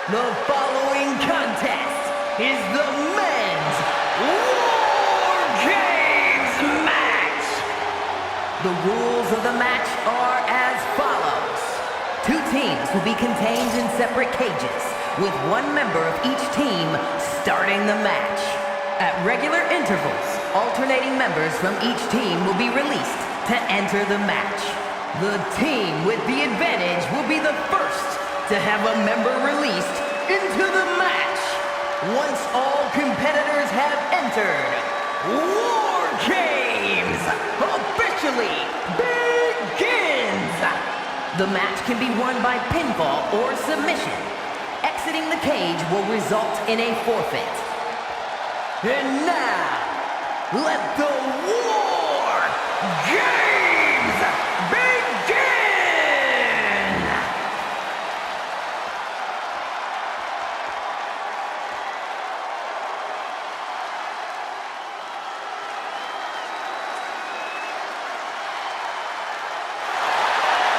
The following contest is the men's War Games match. The rules of the match are as follows. Two teams will be contained in separate cages, with one member of each team starting the match. At regular intervals, alternating members from each team will be released to enter the match. The team with the advantage will be the first to have a member released into the match. Once all competitors have entered, War Games officially begins. The match can be won by pinfall or submission. Exiting the cage will result in a forfeit. And now, let the War Games begin!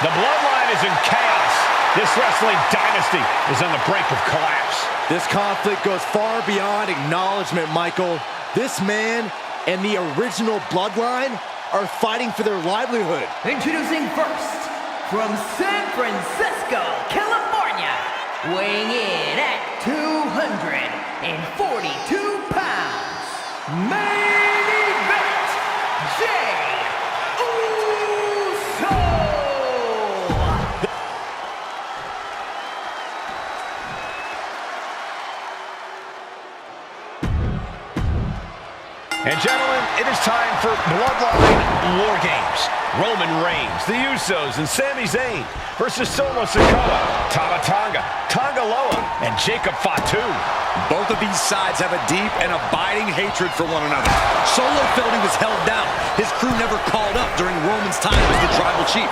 The bloodline is in chaos. This wrestling dynasty is on the brink of collapse. This conflict goes far beyond acknowledgement, Michael. This man and the original bloodline are fighting for their livelihood. Introducing first, from San Francisco, California, weighing in at 242 pounds, main event, Jey Uso! And gentlemen, it is time for Bloodline War Games. Roman Reigns, the Usos, and Sami Zayn versus Solo Sikoa, Tama Tonga, Tonga Loa, and Jacob Fatu. Both of these sides have a deep and abiding hatred for one another. Solo felt he was held down. His crew never called up during Roman's time as the tribal chief.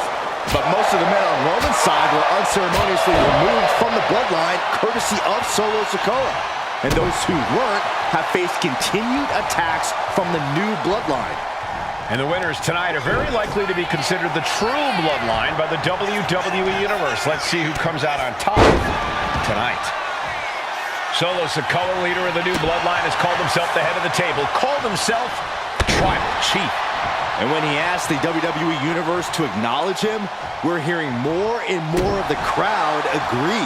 But most of the men on Roman's side were unceremoniously removed from the bloodline courtesy of Solo Sikoa. And those who weren't have faced continued attacks from the new bloodline. And the winners tonight are very likely to be considered the true bloodline by the WWE Universe. Let's see who comes out on top tonight. Solo Sikoa, leader of the new bloodline, has called himself the head of the table, called himself tribal chief. And when he asked the WWE Universe to acknowledge him, we're hearing more and more of the crowd agree.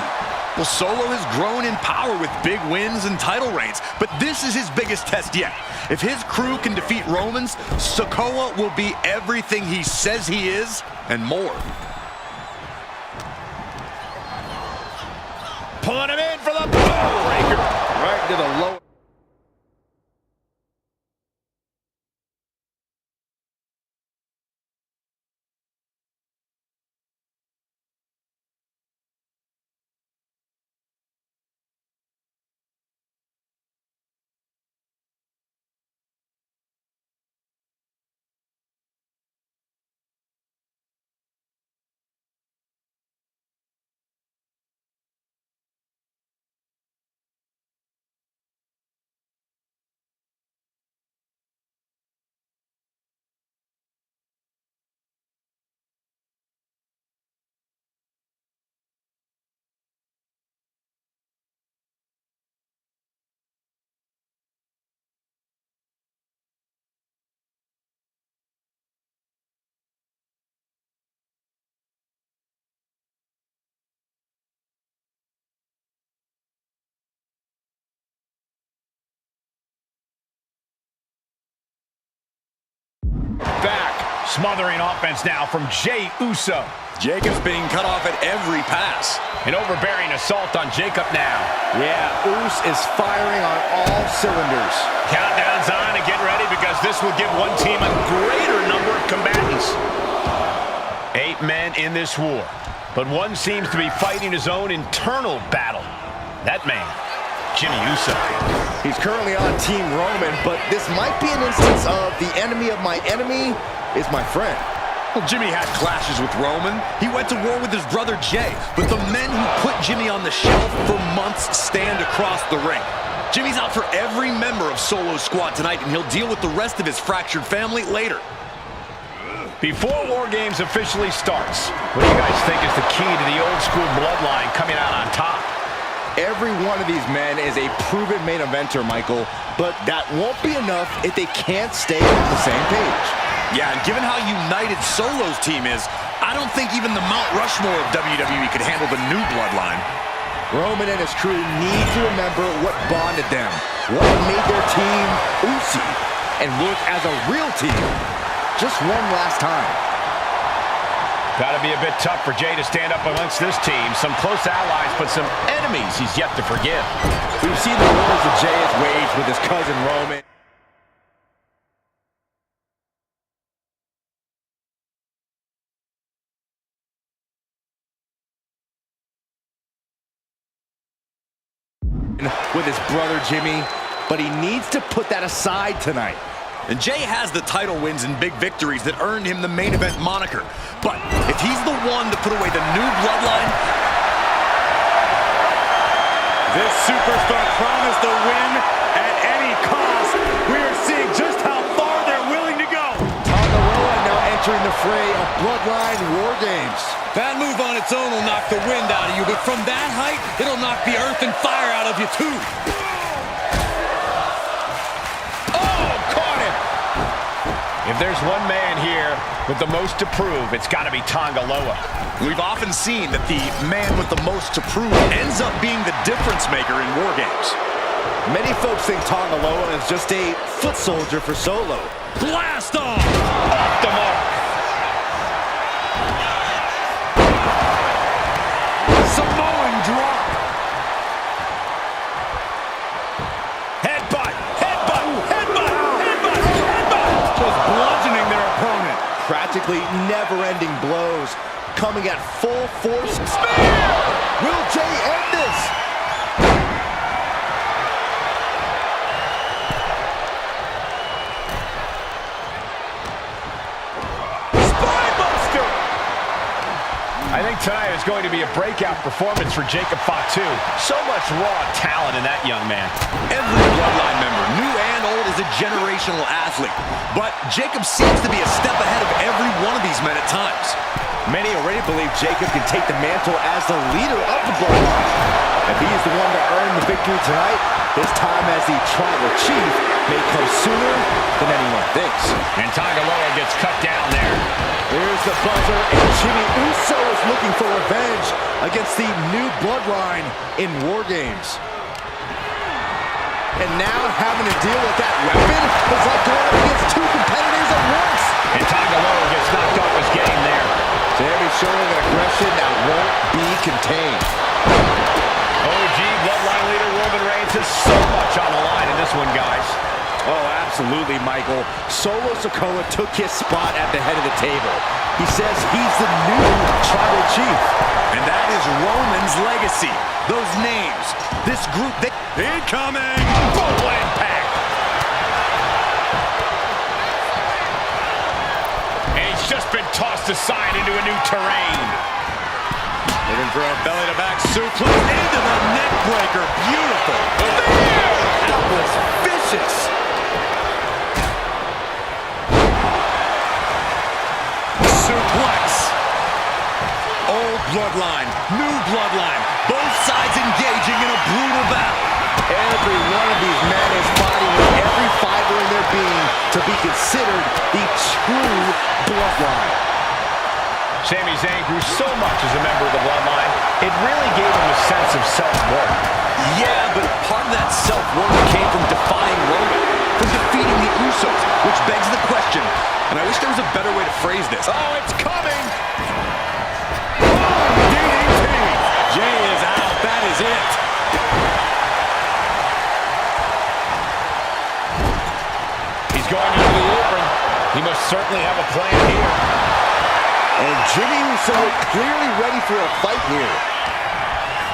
Well, Solo has grown in power with big wins and title reigns, but this is his biggest test yet. If his crew can defeat Roman's, Sikoa will be everything he says he is and more. Pulling him in for the breaker. Right to the lower. Back, smothering offense now from Jey Uso. Jacob's being cut off at every pass. An overbearing assault on Jacob now. Yeah, Uso is firing on all cylinders. Countdown's on and get ready because this will give one team a greater number of combatants. 8 men in this war, but one seems to be fighting his own internal battle. That man, Jimmy Uso. He's currently on Team Roman, but this might be an instance of the enemy of my enemy is my friend. Well, Jimmy had clashes with Roman. He went to war with his brother Jey, but the men who put Jimmy on the shelf for months stand across the ring. Jimmy's out for every member of Solo's squad tonight, and he'll deal with the rest of his fractured family later. Before War Games officially starts, what do you guys think is the key to the old school bloodline coming out on top? Every one of these men is a proven main eventer, Michael, but that won't be enough if they can't stay on the same page. Yeah, and given how united Solo's team is, I don't think even the Mount Rushmore of WWE could handle the new bloodline. Roman and his crew need to remember what bonded them, what made their team Uzi, and work as a real team just one last time. Gotta be a bit tough for Jay to stand up amongst this team. Some close allies, but some enemies he's yet to forgive. We've seen the wars that Jay has waged with his cousin Roman. With his brother Jimmy, but he needs to put that aside tonight. And Jay has the title wins and big victories that earned him the main event moniker. But if he's the one to put away the new bloodline, this superstar promised the win at any cost. We are seeing just how far they're willing to go. Tonga Loa now entering the fray of Bloodline War Games. that move on its own will knock the wind out of you, but from that height, it'll knock the earth and fire out of you too. If there's one man here with the most to prove, it's got to be Tonga Loa. We've often seen that the man with the most to prove ends up being the difference maker in war games. Many folks think Tonga Loa is just a foot soldier for Solo. Blast off! Off the mark. Samoan drop. Headbutt, headbutt, headbutt, headbutt, headbutt. Just bludgeoning their opponent. Practically never-ending blows coming at full force. Spear! Will Jay end this? Spinebuster! I think tonight is going to be a breakout performance for Jacob Fatu. So much raw talent in that young man. Every Bloodline member, new and old, is a generational athlete. But Jacob seems to be a step ahead of every one of these men at times. Many already believe Jacob can take the mantle as the leader of the Bloodline. If he is the one to earn the victory tonight, his time as the tribal chief may come sooner than anyone thinks. And Tonga Loa gets cut down there. Here's the buzzer, and Jimmy Uso is looking for revenge against the new Bloodline in War Games. And now having to deal with that weapon is like going up against two competitors at once. And Tonga Loa gets knocked off his game there. Sammy showing an aggression that won't be contained. OG Bloodline leader Roman Reigns has so much on the line in this one, guys. Oh, absolutely, Michael. Solo Sikoa took his spot at the head of the table. He says he's the new tribal chief. And that is Roman's legacy. Those names, this group, they... Incoming! Full impact! And he's just been tossed aside into a new terrain. Looking for a belly-to-back suplex into the neck breaker. Beautiful. That was vicious. Suplex. Old bloodline, new bloodline. Both sides engaging in a brutal battle. Every one of these men is fighting with every fiber in their being to be considered the true Bloodline. Sami Zayn grew so much as a member of the Bloodline, it really gave him a sense of self-worth. Yeah, but part of that self-worth came from defying Roman, from defeating the Usos, which begs the question, and I wish there was a better way to phrase this. Oh, it's coming! DDT! Jay is out. That is it. He's going into the apron. He must certainly have a plan here. And Jimmy Uso clearly ready for a fight here.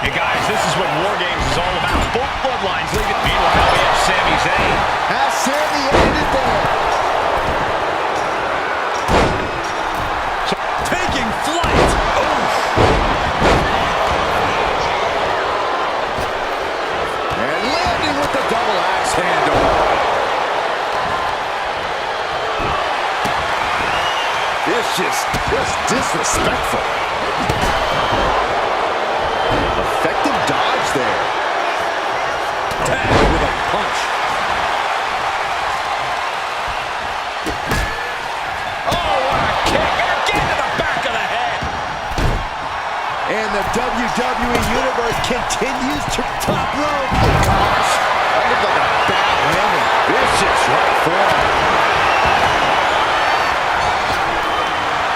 Hey guys, this is what War Games is all about. Both bloodlines leaving. Meanwhile, we have Sami Zayn. Has Sammy ended it there? Taking flight. And landing with the double axe handle. It's just disrespectful. Effective dodge there. Tagged with a punch. Oh, what a kick. Again to the back of the head. And the WWE Universe continues to top rope. Oh, gosh. That looked like a bad landing. Vicious right forward.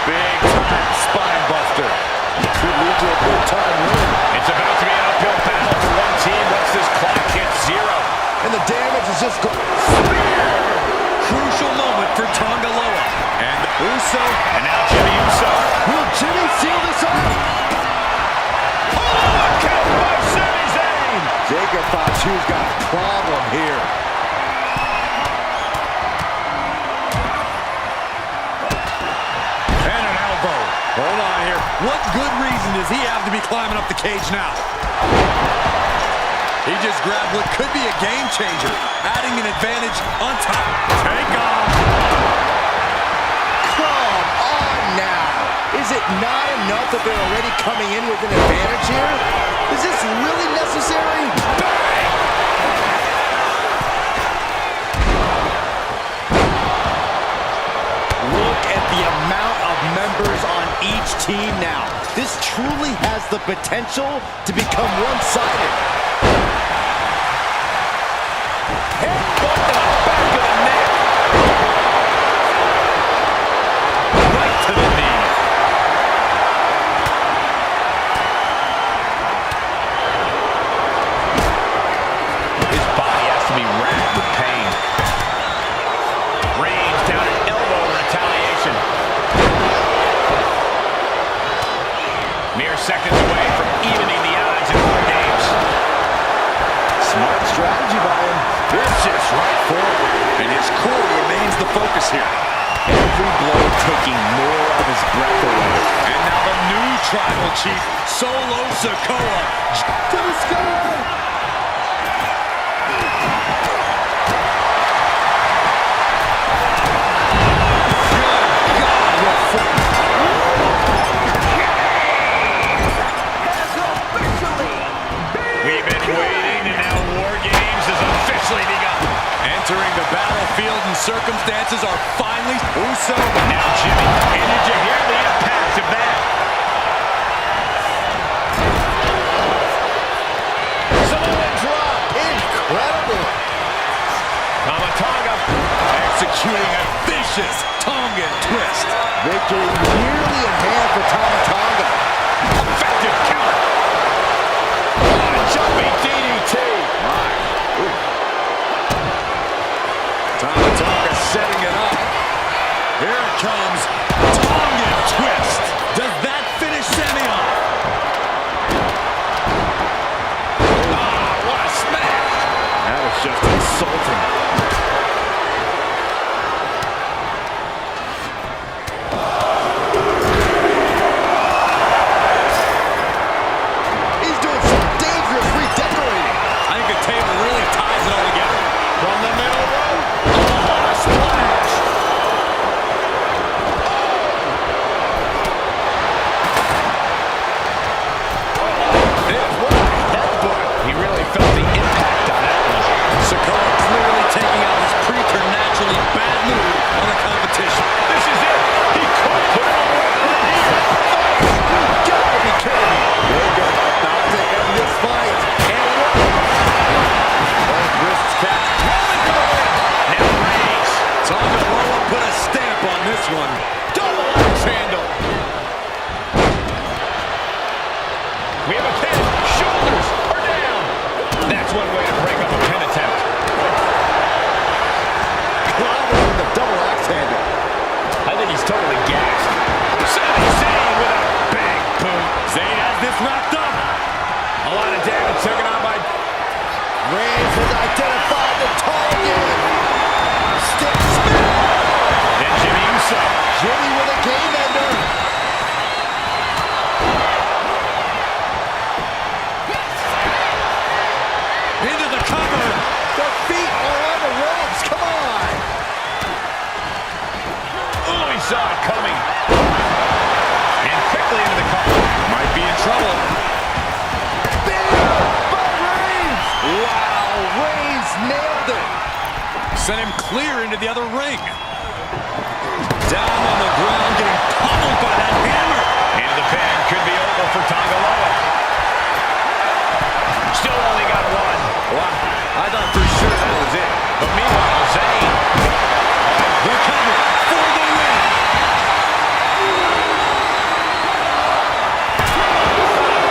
Big time spine buster. Could lead to a good time win. It's about to be an uphill battle for one team once this clock hits 0. And the damage is just going. Crucial moment for Tonga Loa. And Uso, and now Jimmy Uso. Will Jimmy seal this up? Oh, count by Sami Zayn. Jacob Fatu's got a problem here. And an elbow. Hold on here. What good reason does he have to be climbing up the cage now? He just grabbed what could be a game changer, adding an advantage on top. Take off. Come on now. Is it not enough that they're already coming in with an advantage here? Is this really necessary? Bang! Look at the amount of members on each team now. This truly has the potential to become one-sided. Headbutt to the back of the neck. Right to the knee. His body has to be racked with pain. Reigns down an elbow in retaliation. Mere seconds away from evening the odds in 4 games. Smart strategy by him. Vicious right forward. And his core remains the focus here. Every blow taking more of his breath away. And now the new tribal chief, Solo Sikoa. To the sky! We've been waiting, and now War Games has officially begun. Entering the battlefield and circumstances are finally Uso. Now Jimmy, and did you hear the impact of that? Samoan drop. Incredible. Tonga Executing a vicious Tongan twist. Victory nearly in hand for Tonga. effective counter. Oh, a jumping DDT. Tonga setting it up. Here it comes. Tongan twist. Does that finish Sami off? Ah, what a smash. That is just insulting. He's doing some dangerous redecorating. I think the table really ties it all together. From the middle rope. Oh, what a splash. This was a headbutt. He really felt the impact on that one. Sikoa clearly taking out his preternaturally bad mood on the competition. This is it. He could put it all right here. You gotta be kidding me. Jacob about to end this fight. And both wrists catch. Rolling for the win. Now Reigns. Tonga Loa put a stamp on this one. Double axe handle. We have a pin. Shoulders are down. That's one way to break up a pin attempt. Clobber with the double axe handle. I think he's totally gassed. Sami Zayn with a big boot. Zayn has this wrapped up. A lot of damage taken on by... Reigns has identified the target. Stick spin. And Jimmy Uso. Jimmy with a game ender. Into the cover. The feet are on the ropes. Come on. Oh, he saw it coming. And quickly into the cover. Might be in trouble. Big body sent him clear into the other ring. Down on the ground, getting pummeled by that hammer. Into the pin, could be over for Tangaloa. Still only got one. Wow, I thought for sure that was it. But meanwhile, Zayn. They're covered for the win.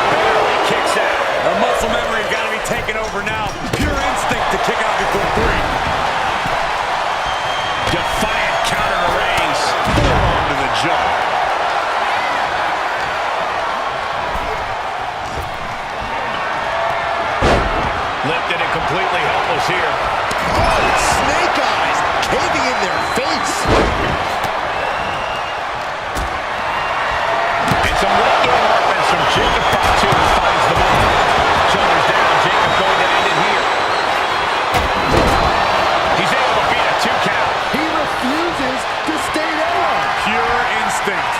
Barely kicks out. The muscle memory's got to be taken over now. Pure instinct to kick out before 3. Defiant counter to Reigns. Forearm to the jaw. Lifted and completely helpless here. Oh, snake eyes caving in their face. And some late game offense from Jacob Fatu finds the ball. Shoulders down, Jacob going to end it here. He's able to beat a 2 count. He refuses to stay down. Pure instinct.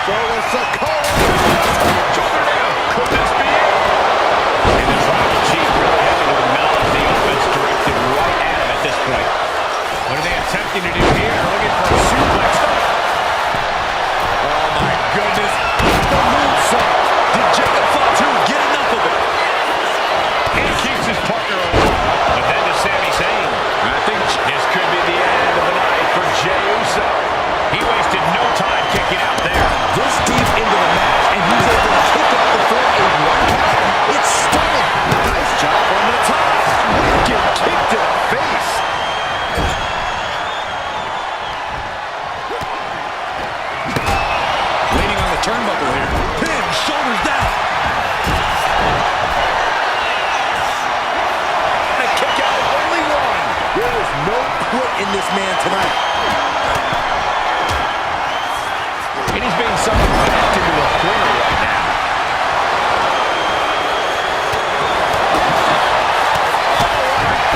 Solo Sikoa. Shoulder down. Could this be it? And the tribal chief really having to acknowledge the offense directed right at him at this point. What are they attempting to do here? Looking for a suplex. Oh my goodness. The moonsault. Did Jacob Fatu get enough of it? He keeps his partner alive. But then to Sami Zayn. I think this could be the end of the night for Jey Uso. He wasted no time kicking out there. This deep into the match, and he's able to kick out the foot in 1 count. It's stunning. Nice job on the top. Get kicked to the face. Leaning on the turnbuckle here. Pin, shoulders down. And a kick out, only 1. There is no quit in this man tonight. And he's being somewhat backed into a corner right now.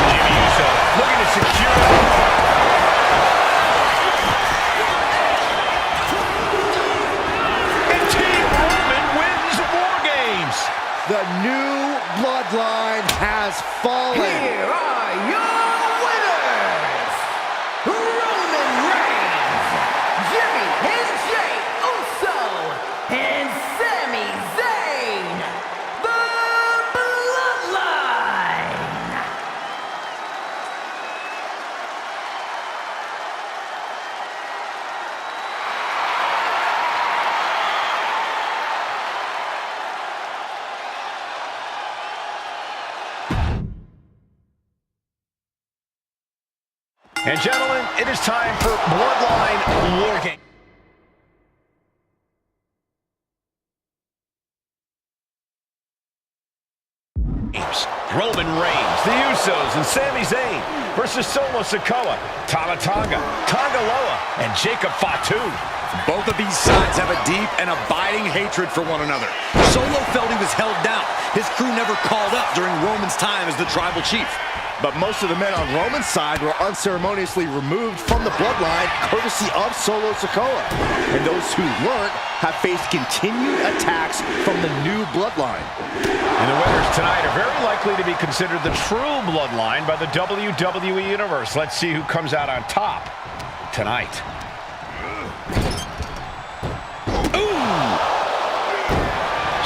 Jimmy Uso looking to secure it. And Team Roman wins War Games. The new bloodline has fallen. Here are your winners, Roman Reigns, Jimmy and Jey Uso, and Sami Zayn, the Bloodline. And gentlemen, it is time for Bloodline War Games. Roman Reigns, the Usos, and Sami Zayn versus Solo Sikoa, Tama Tonga, Tangaloa, and Jacob Fatu. Both of these sides have a deep and abiding hatred for one another. Solo felt he was held down. His crew never called up during Roman's time as the tribal chief. But most of the men on Roman's side were unceremoniously removed from the bloodline, courtesy of Solo Sikoa. And those who weren't have faced continued attacks from the new bloodline. And the winners tonight are very likely to be considered the true bloodline by the WWE Universe. Let's see who comes out on top tonight.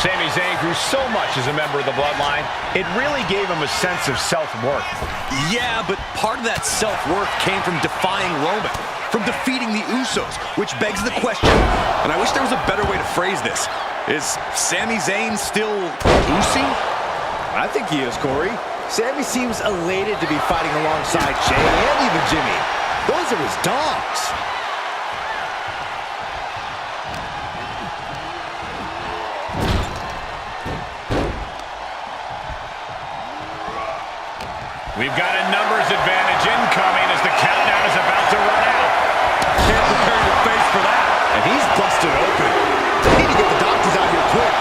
Sami Zayn grew so much as a member of the bloodline, it really gave him a sense of self-worth. Yeah, but part of that self-worth came from defying Roman, from defeating the Usos, which begs the question, and I wish there was a better way to phrase this, is Sami Zayn still Usi? I think he is, Corey. Sami seems elated to be fighting alongside Jey and even Jimmy. Those are his dogs. We've got a numbers advantage incoming as the countdown is about to run out. Can't prepare your face for that. And he's busted open. They need to get the doctors out here quick.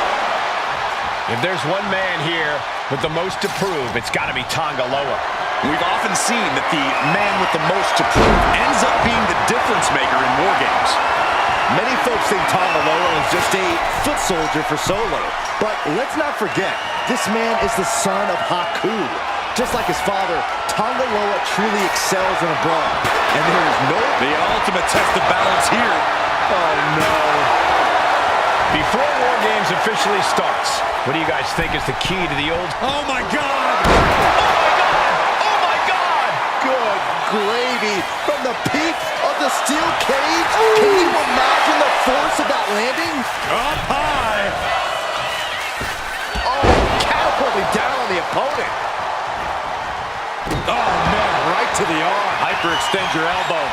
If there's one man here with the most to prove, it's got to be Tangaloa. We've often seen that the man with the most to prove ends up being the difference maker in war games. Many folks think Tonga Loa is just a foot soldier for Solo. But let's not forget, this man is the son of Haku. Just like his father, Tonga Loa truly excels in a brawl. And there is no... The ultimate test of balance here. Oh, no. Before War Games officially starts, what do you guys think is the key to the old... Oh, my God! Oh, my God! Good gravy. From the peak of the steel cage. Can you imagine the force of that landing? Up high. Oh, catapulting down on the opponent. Oh, man, right to the arm. Hyperextend your elbow.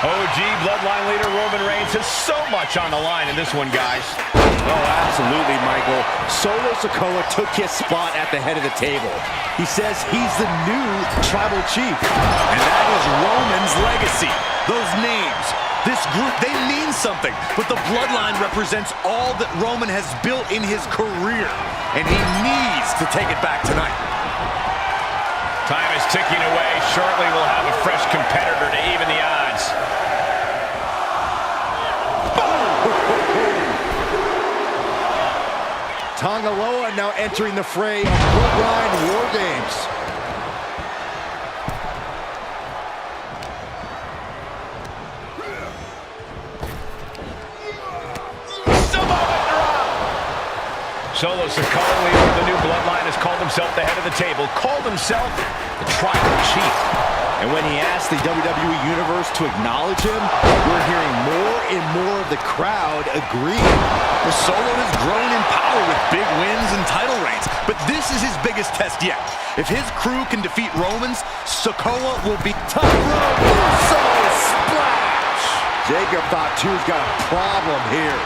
OG Bloodline leader Roman Reigns has so much on the line in this one, guys. Oh, absolutely, Michael. Solo Sikoa took his spot at the head of the table. He says he's the new tribal chief. And that is Roman's legacy. Those names, this group, they mean something. But the Bloodline represents all that Roman has built in his career. And he needs to take it back tonight. Time is ticking away. Shortly, we'll have a fresh competitor to even the odds. Tonga Loa now entering the fray of Bloodline War Games. Solo Sikoa, leader of the new Bloodline, has called himself the head of the table, called himself the tribal chief. And when he asked the WWE Universe to acknowledge him, we're hearing more and more of the crowd agree. Well, Solo has grown in power with big wins and title reigns, but this is his biggest test yet. If his crew can defeat Roman's, Sikoa will be top rope. So splash! Jacob thought two's got a problem here.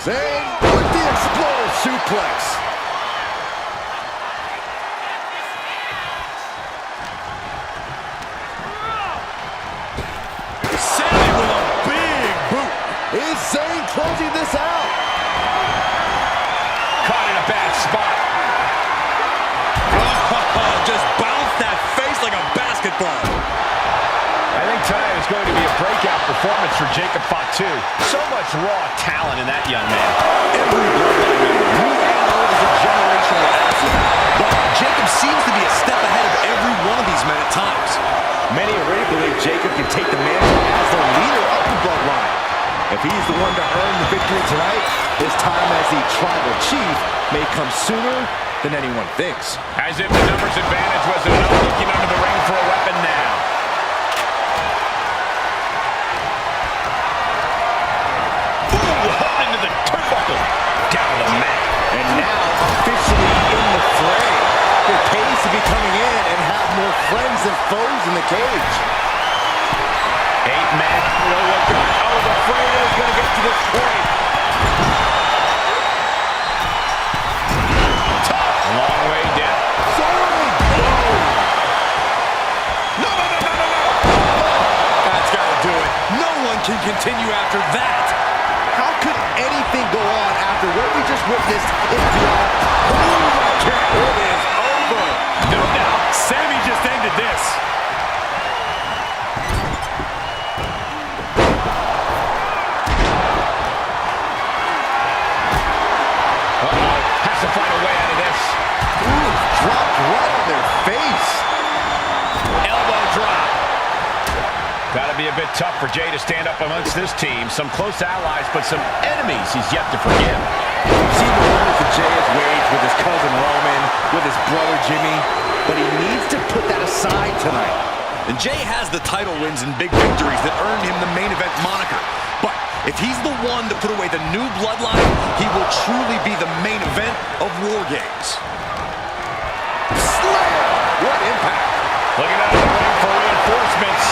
Zayn with the explosive suplex. Sammy with a big boot. Is Zayn closing this out? Caught in a bad spot. Just bounced that face like a basketball. I think tonight is going to be a breakout performance for Jacob Fatu. So much raw talent in that young man. Every Bloodline member, you know, is a generational asset. But Jacob seems to be a step ahead of every one of these men at times. Many already believe Jacob can take the mantle as the leader of the Bloodline. If he's the one to earn the victory tonight, his time as the tribal chief may come sooner than anyone thinks. As if the numbers advantage wasn't enough, looking under the ring for a weapon now. Ooh, into the turnbuckle. Down to the mat. And now officially in the fray. It pays to be coming in and have more friends than foes in the cage. 8 men. I was afraid it was going to get to this point. A long way down. No. That's got to do it. No one can continue after that. How could anything go on after what we just witnessed in Beyond? It is over. No doubt. Sammy just ended this. Has to find a way out of this. Ooh, dropped right on their face. Elbow drop. Got to be a bit tough for Jay to stand up amongst this team. Some close allies, but some enemies he's yet to forgive. We've seen the rumors that Jay has waged with his cousin Roman, with his brother Jimmy, but he needs to put that aside tonight. And Jay has the title wins and big victories that earned him the main event moniker. But if he's the one to put away the new Bloodline, he will truly be the main event of War Games. Slam! What impact! Looking out of the ring for reinforcements.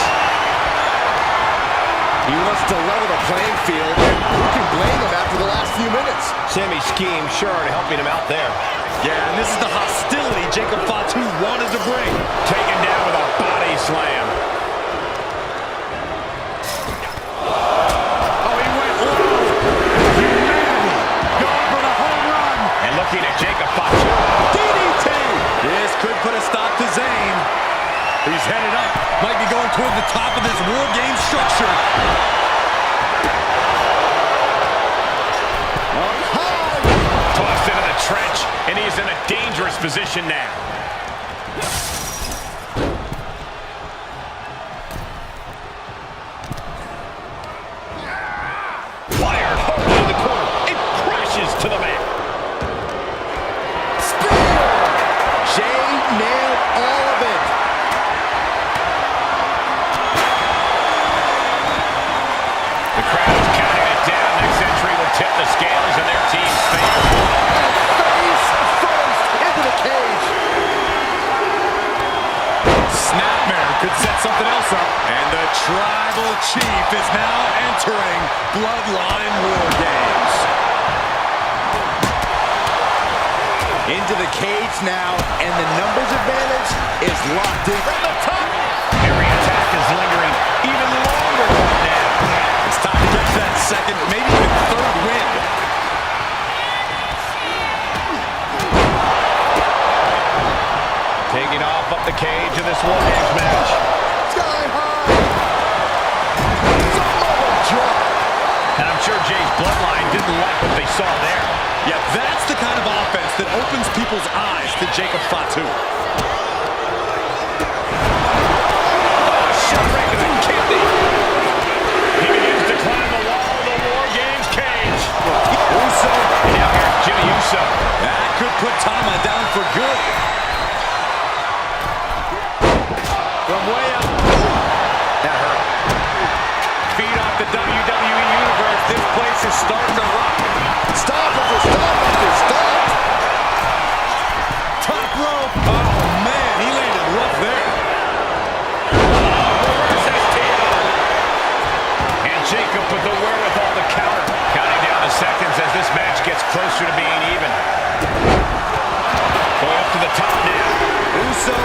He wants to level the playing field, and who can blame him after the last few minutes? Sammy's scheme sure helping him out there. Yeah, and this is the hostility Jacob Fatu wanted to bring. Taken down with a body slam. Oh, he went low. Humanity going for the home run. And looking at Jacob Fatu. DDT! This could put a stop to Zayn. He's headed up. Might be going toward the top of this War Game structure. Tossed into the trench, and he's in a dangerous position now. Wired hard into the corner. It crashes to the mat. Jay nailed all of it. The crowd is counting it down. Next entry will tip the scales in their team's favor. Face first into the cage. Snapmare could set something else up. And the Tribal Chief is now entering Bloodline War Games. Into the cage now, and the numbers advantage is locked in from the top. Every attack is lingering even longer right now. It's time to get that second, maybe even third win. Taking off up the cage in this War Games match. Sky high. Samoa drop. And I'm sure Jay's bloodline didn't like what they saw there. Yeah, that's the kind of offense that opens people's eyes to Jacob Fatu. Oh, shot right to the kidney. He begins to climb the wall of the War Games cage. Uso. And now here's Jimmy Uso. That could put Tama down for good. From way up. That hurt. Feed off the WWE Universe. This place is starting to rock. Stop after stop after stop. Top rope. Oh, man, he landed rough there. Reverse STO. And Jacob with the wherewithal to counter. Counting down the seconds as this match gets closer to being even. Going up to the top now. Uso